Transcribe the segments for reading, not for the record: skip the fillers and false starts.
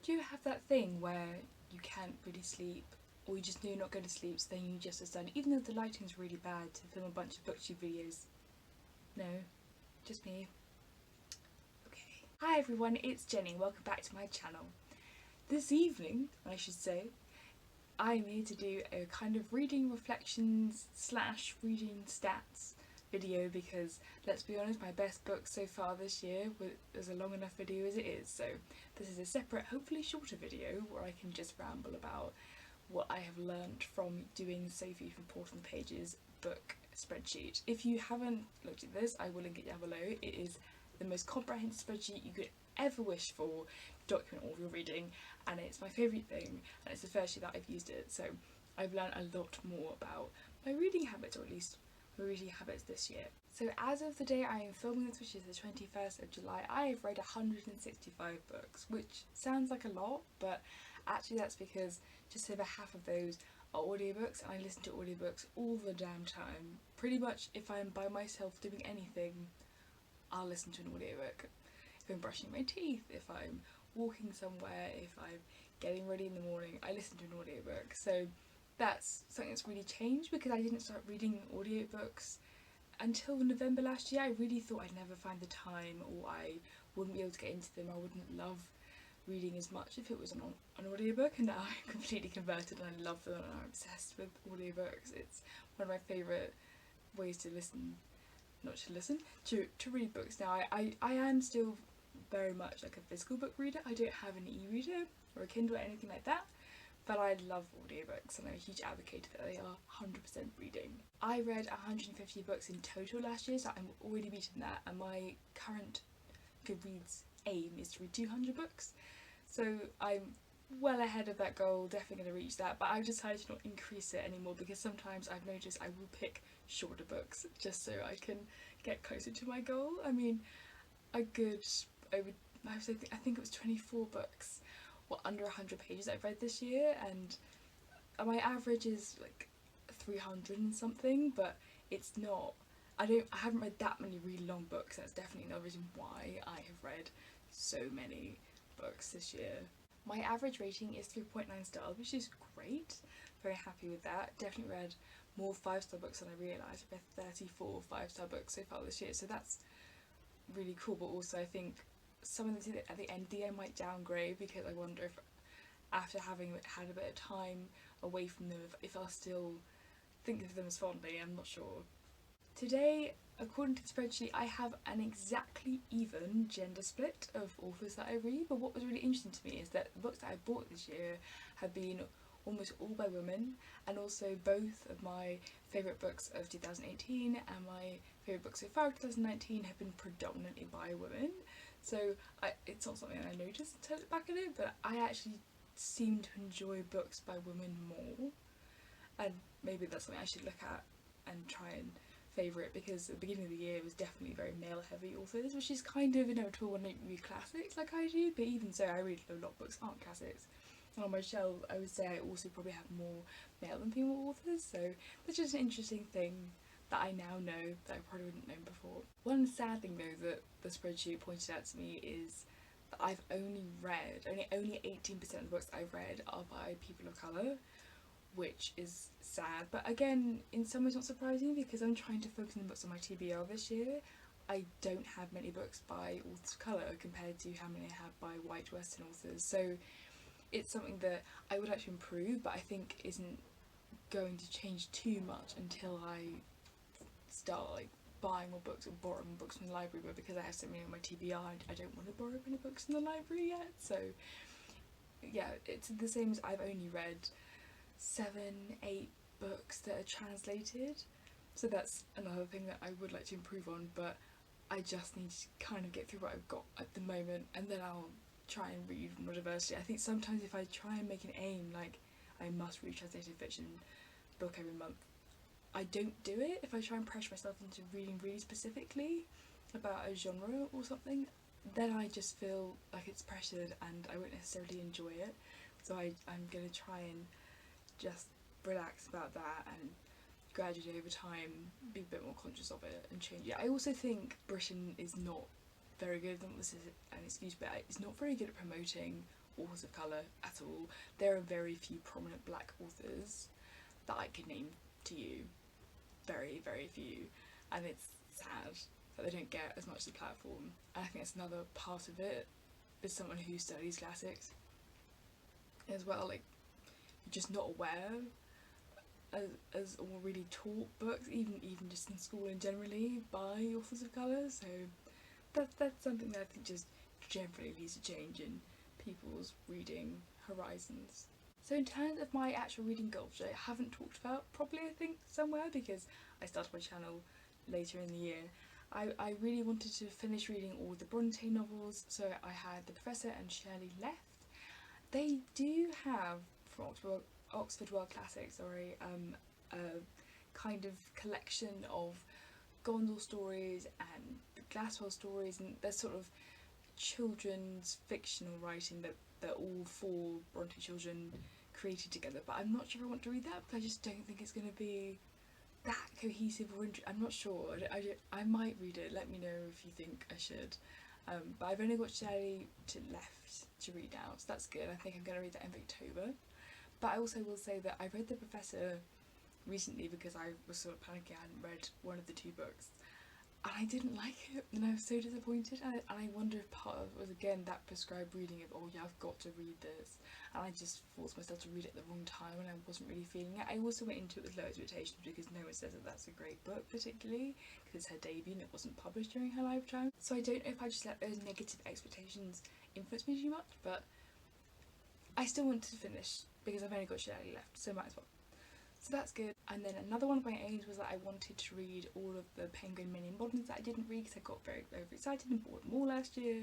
Do you have that thing where you can't really sleep, or you just know you're not going to sleep, so then you just decide, even though the lighting's really bad, to film a bunch of booktube videos? No, just me. Okay. Hi everyone, it's Jenny. Welcome back to my channel. This evening, I should say, I'm here to do a kind of reading reflections / reading stats video because, let's be honest, my best book so far this year was a long enough video as it is, so this is a separate, hopefully shorter video where I can just ramble about what I have learnt from doing Sophie from Portal Pages book spreadsheet. If you haven't looked at this, I will link it down below. It is the most comprehensive spreadsheet you could ever wish for to document all of your reading, and it's my favourite thing, and it's the first year that I've used it, so I've learned a lot more about my reading habits, or at least my reading habits this year. So as of the day I am filming this, which is the 21st of July, I have read 165 books, which sounds like a lot, but actually that's because just over half of those are audiobooks, and I listen to audiobooks all the damn time. Pretty much if I'm by myself doing anything, I'll listen to an audiobook. If I'm brushing my teeth, if I'm walking somewhere, if I'm getting ready in the morning, I listen to an audiobook. So that's something that's really changed because I didn't start reading audiobooks until November last year. I really thought I'd never find the time, or I wouldn't be able to get into them. I wouldn't love reading as much if it was an audiobook, and now I'm completely converted and I love them and I'm obsessed with audiobooks. It's one of my favourite ways to listen, to read books now. I am still very much like a physical book reader. I don't have an e-reader or a Kindle or anything like that, but I love audiobooks and I'm a huge advocate that they are 100% reading. I read 150 books in total last year, so I'm already beating that, and my current Goodreads aim is to read 200 books. So I'm well ahead of that goal, definitely going to reach that, but I've decided to not increase it anymore because sometimes I've noticed I will pick shorter books just so I can get closer to my goal. I mean, I think it was 24 books were under 100 pages I've read this year, and my average is like 300 and something, but it's not, I haven't read that many really long books. That's definitely another reason why I have read so many books this year. My average rating is 3.9 stars, which is great. Very happy with that. Definitely read more 5-star books than I realised. I've read 34 5-star books so far this year, so that's really cool, but also I think some of them at the end of the year might downgrade because I wonder if after having had a bit of time away from them, if I'll still think of them as fondly. I'm not sure. Today, according to the spreadsheet, I have an exactly even gender split of authors that I read, but what was really interesting to me is that the books that I bought this year have been almost all by women, and also both of my favourite books of 2018 and my favourite books so far of 2019 have been predominantly by women. So it's not something I noticed until I look back at it, but I actually seem to enjoy books by women more, and maybe that's something I should look at and try and favourite, because at the beginning of the year it was definitely very male heavy authors, which is kind of inevitable when I read classics like I do, but even so I read a lot of books that aren't classics. And on my shelf I would say I also probably have more male than female authors, so that's just an interesting thing that I now know that I probably wouldn't know before. One sad thing though that the spreadsheet pointed out to me is that I've only 18% of the books that I've read are by people of colour, which is sad, but again in some ways not surprising because I'm trying to focus on the books on my TBR this year. I don't have many books by authors of colour compared to how many I have by white Western authors, so it's something that I would actually improve, but I think isn't going to change too much until I start like buying more books or borrowing books from the library, but because I have so many on my TBR I don't want to borrow any books from the library yet. So yeah, it's the same as I've only read 7-8 books that are translated, so that's another thing that I would like to improve on, but I just need to kind of get through what I've got at the moment and then I'll try and read more diversity. I think sometimes if I try and make an aim like I must read translated fiction book every month, I don't do it. If I try and pressure myself into reading really specifically about a genre or something, then I just feel like it's pressured and I won't necessarily enjoy it, so I'm going to try and just relax about that and gradually over time be a bit more conscious of it and change it. I also think Britain is not very good, this is an excuse, but it's not very good at promoting authors of colour at all. There are very few prominent black authors that I could name to you. Very, very few. And it's sad that they don't get as much of the platform. And I think that's another part of it, as someone who studies classics as well, like, you're just not aware as or really taught books, even just in school and generally, by authors of colour. So that's something that I think just generally needs to change in people's reading horizons. So in terms of my actual reading goals, which I haven't talked about properly, I think, somewhere, because I started my channel later in the year, I really wanted to finish reading all the Bronte novels. So I had The Professor and Shirley left. They do have, from Oxford World Classics, a kind of collection of Gondel stories and Glasswell stories, and there's sort of children's fictional writing that they're all four Bronte children created together, but I'm not sure I want to read that because I just don't think it's going to be that cohesive or I'm not sure. I might read it, let me know if you think I should. But I've only got Shelley left to read now, so that's good. I think I'm going to read that in October. But I also will say that I read The Professor recently because I was sort of panicking. I hadn't read one of the two books and I didn't like it, and I was so disappointed, and I wonder if part of it was again that prescribed reading of, oh yeah, I've got to read this, and I just forced myself to read it at the wrong time and I wasn't really feeling it. I also went into it with low expectations because no one says that that's a great book, particularly because it's her debut and it wasn't published during her lifetime. So I don't know if I just let those negative expectations influence me too much, but I still want to finish because I've only got Shirley left, so might as well. So that's good. And then another one of my aims was that I wanted to read all of the Penguin Mini Moderns that I didn't read because I got very overexcited and bought them all last year.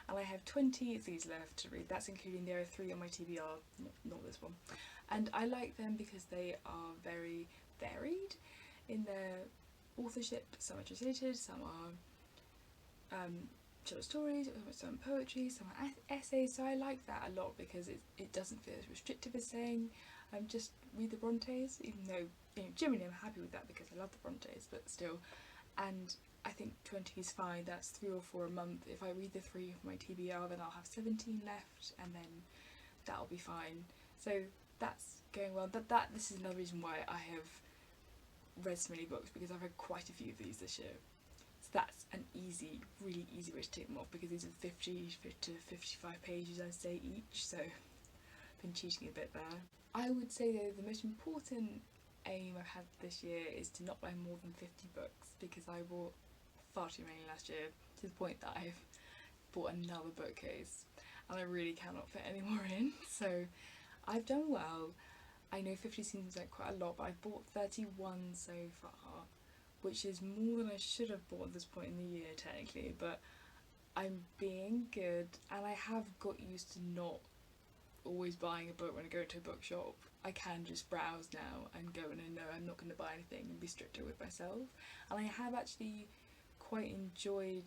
And I have 20 of these left to read. That's including there are 3 on my TBR, not this one. And I like them because they are very varied in their authorship. Some are translated, some are short stories, some poetry, some are essays. So I like that a lot because it doesn't feel as restrictive as saying just read the Brontes, even though, you know, generally I'm happy with that because I love the Brontes, but still. And I think 20 is fine. That's 3 or 4 a month. If I read the 3 of my TBR, then I'll have 17 left, and then that'll be fine. So that's going well. This is another reason why I have read so many books, because I've read quite a few of these this year. So that's an easy, really easy way to take them off, because these are 50 to 55 pages, I'd say, each. So I've been cheating a bit there. I would say though the most important aim I've had this year is to not buy more than 50 books, because I bought far too many last year, to the point that I've bought another bookcase and I really cannot fit any more in. So I've done well. I know 50 seems like quite a lot, but I've bought 31 so far, which is more than I should have bought at this point in the year technically, but I'm being good, and I have got used to not always buying a book when I go to a bookshop. I can just browse now and go, and I know I'm not going to buy anything, and be stricter with myself. And I have actually quite enjoyed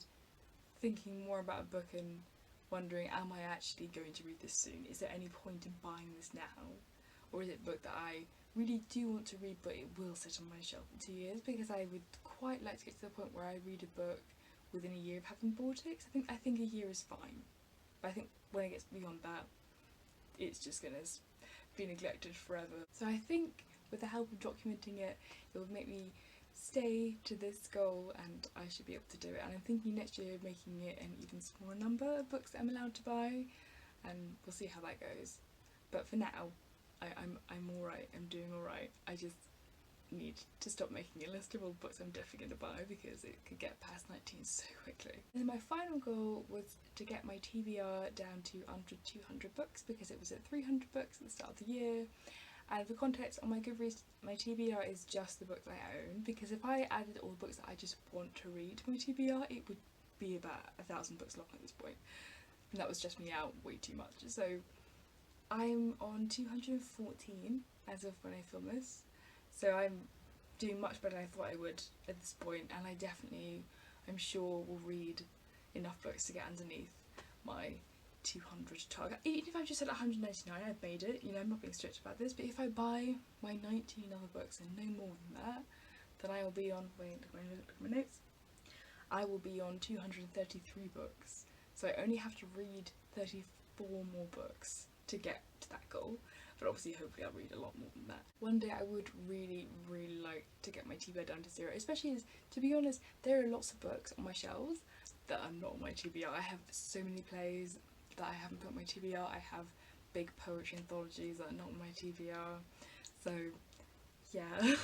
thinking more about a book and wondering, am I actually going to read this soon? Is there any point in buying this now? Or is it a book that I really do want to read but it will sit on my shelf in 2 years? Because I would quite like to get to the point where I read a book within a year of having bought it. I think a year is fine. But I think when it gets beyond that, it's just going to be neglected forever. So I think with the help of documenting it, it will make me stay to this goal, and I should be able to do it. And I'm thinking next year of making it an even smaller number of books that I'm allowed to buy, and we'll see how that goes. But for now, I'm alright, I'm doing alright. I just need to stop making a list of all the books I'm definitely going to buy, because it could get past 19 so quickly. And then my final goal was to get my TBR down to under 200 books, because it was at 300 books at the start of the year. And for context, on my Goodreads, my TBR is just the books I own, because if I added all the books that I just want to read to my TBR, it would be about 1,000 books long at this point. And that was just me out way too much. So I'm on 214 as of when I film this. So I'm doing much better than I thought I would at this point, and I definitely, I'm sure, will read enough books to get underneath my 200 target. Even if I just said 199, I've made it. You know, I'm not being strict about this, but if I buy my 19 other books and no more than that, then I will be on, wait, look at my notes, I will be on 233 books. So I only have to read 4 more books to get to that goal, but obviously hopefully I'll read a lot more than that. One day I would really like to get my TBR down to 0, especially as, to be honest, there are lots of books on my shelves that are not on my TBR. I have so many plays that I haven't put on my TBR. I have big poetry anthologies that are not on my TBR. So yeah,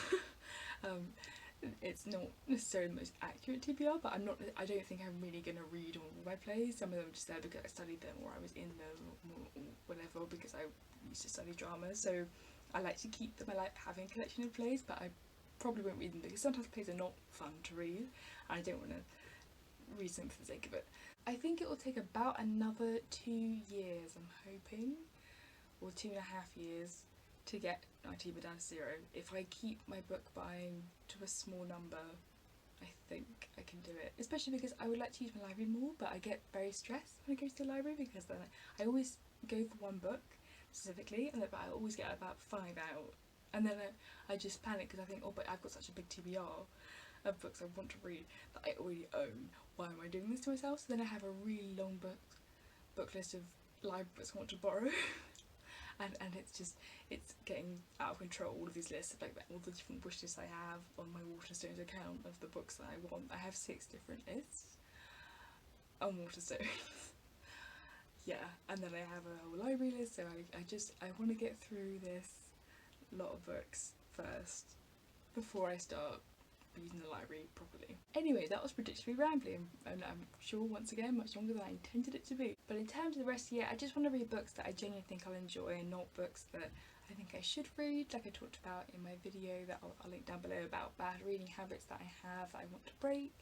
it's not necessarily the most accurate TBR, but I don't think I'm really going to read all of my plays. Some of them are just there because I studied them or I was in them or whatever, because I used to study drama, so I like to keep them. I like having a collection of plays, but I probably won't read them because sometimes plays are not fun to read and I don't want to read something for the sake of it. I think it will take about another 2 years, I'm hoping, or 2.5 years to get my TBR down to 0. If I keep my book buying to a small number, I think I can do it. Especially because I would like to use my library more, but I get very stressed when I go to the library because then I always go for one book specifically, and I always get about 5 out, and then I just panic because I think, oh, but I've got such a big TBR of books I want to read that I already own. Why am I doing this to myself? So then I have a really long book list of library books I want to borrow. And it's getting out of control, all of these lists of like all the different wish lists I have on my Waterstones account of the books that I want. I have 6 different lists on Waterstones. Yeah, and then I have a whole library list, so I want to get through this lot of books first before I start using the library properly. Anyway, that was predictably rambling, and I'm sure once again much longer than I intended it to be. But in terms of the rest of the year, I just want to read books that I genuinely think I'll enjoy and not books that I think I should read, like I talked about in my video that I'll link down below about bad reading habits that I have that I want to break.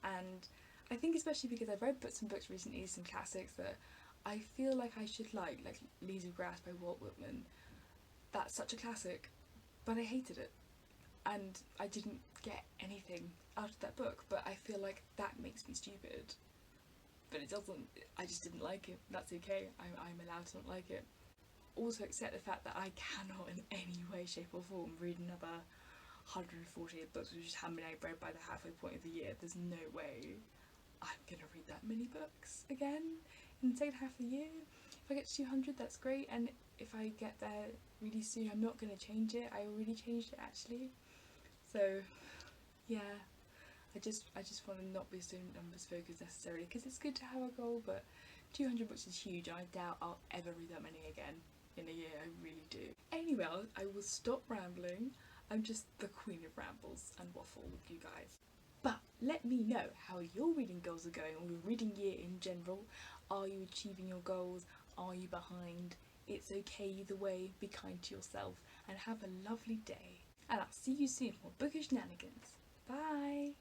And I think especially because I've read some books recently, some classics that I feel like I should like Leaves of Grass by Walt Whitman. That's such a classic, but I hated it. And I didn't get anything out of that book, but I feel like that makes me stupid. But it doesn't, I just didn't like it. That's okay, I'm allowed to not like it. Also accept the fact that I cannot in any way, shape or form read another 148 books, which is how many I've read by the halfway point of the year. There's no way I'm gonna read that many books again in the second half of the year. If I get to 200, that's great, and if I get there really soon, I'm not gonna change it. I already changed it actually. So yeah, I just want to not be so numbers focused necessarily, because it's good to have a goal, but 200 books is huge. I doubt I'll ever read that many again in a year. I really do. Anyway, I will stop rambling. I'm just the queen of rambles and waffle with you guys. But let me know how your reading goals are going, or your reading year in general. Are you achieving your goals? Are you behind? It's okay either way. Be kind to yourself and have a lovely day. And I'll see you soon for Bookish Shenanigans. Bye!